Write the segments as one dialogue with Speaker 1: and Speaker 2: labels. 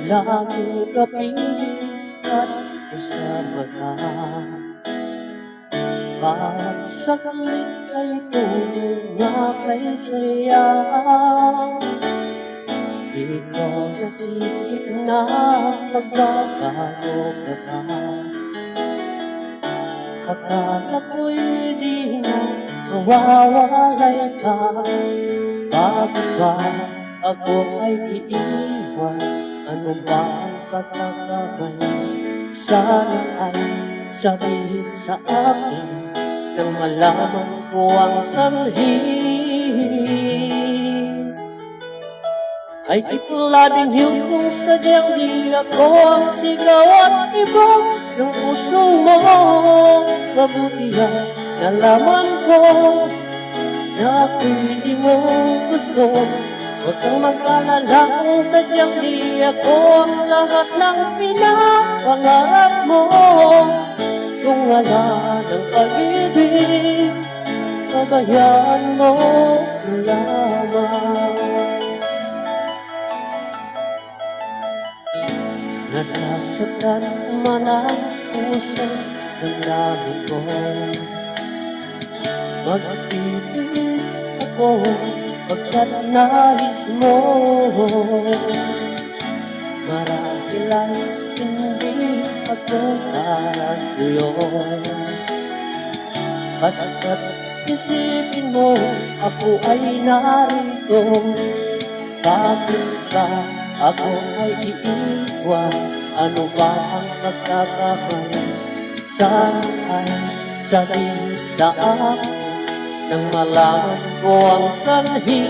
Speaker 1: laging kapiling at kasama ka. Bawat saglit ay tunay na kay saya. Di ko naisip na magbabago ka pa. Akala ko'y di na mawawalay ka. Bakit ba ako ay iiwan? Ano ba ang pagkakamali? Sana ay sabihin sa akin nang malaman ko ang sanhi. Ay di pala din yun kung sadyang di ako ang sigaw at ibog ng puso mo. Mabuti ang nalaman ko na ako'y di mo gusto. Huwag kang mag-alala kung sadyang di ako ang lahat ng pinapangarap mo. Kung wala ng pag-ibig, pabayaan mo lamang. Nasasaktan man ang puso ng lamin ko. Magtitiis ako pagkat nais mo. Marahil ay hindi ako para sa'yo. Basta't isipin mo ako ay narito. Bakit ba ako ay iiwan? Ano ba ang pagkakamali? Sana ay sabihin sa akin nang malaman ko ang sanhi.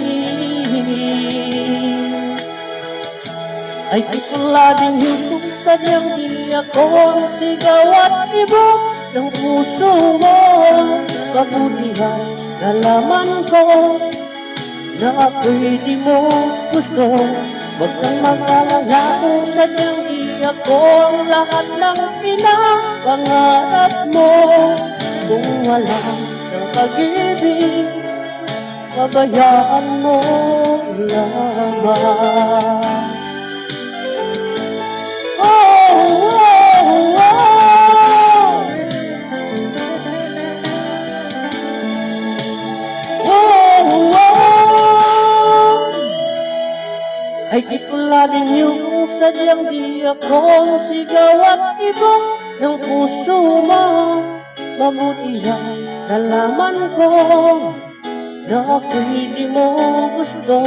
Speaker 1: Ay di pala din yun kung sadyang di ako ang sigaw at ibog ng puso mo. Kabutihan nalaman ko na ako'y di mo gusto. Huwag kang mag-alala kung sadyang di ako ang lahat ng pinapangarap mo. Kung wala ng pag-ibig, pabayaan mo lamang. Oh, oh, oh. Oh, oh. Ay di pala din yun kung sadyang di ako ang sigaw at ibog ng puso mo. Mabuti ang nalaman ko na ako'y di mo gusto.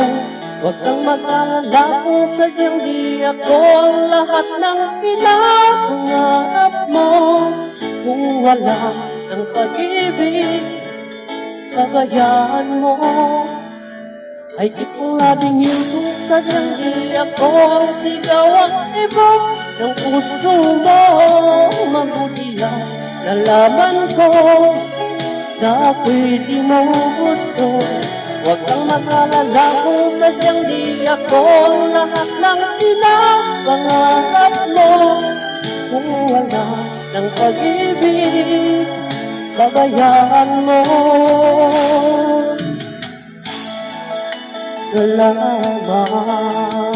Speaker 1: Huwag kang mag-alala kung sadyang di ako ang lahat ng pinapangarap mo. Kung wala ng pag-ibig, pabayaan mo. Ay di pala din yun kung sadyang di ako ang sigaw at ibog ng puso mo. Mabuti ang nalaman ko na ako'y di mo gusto. Huwag kang mag-alala kung sadyang di ako ang lahat ng pinapangarap mo. Kung wala ng pag-ibig, pabayaan mo na lamang.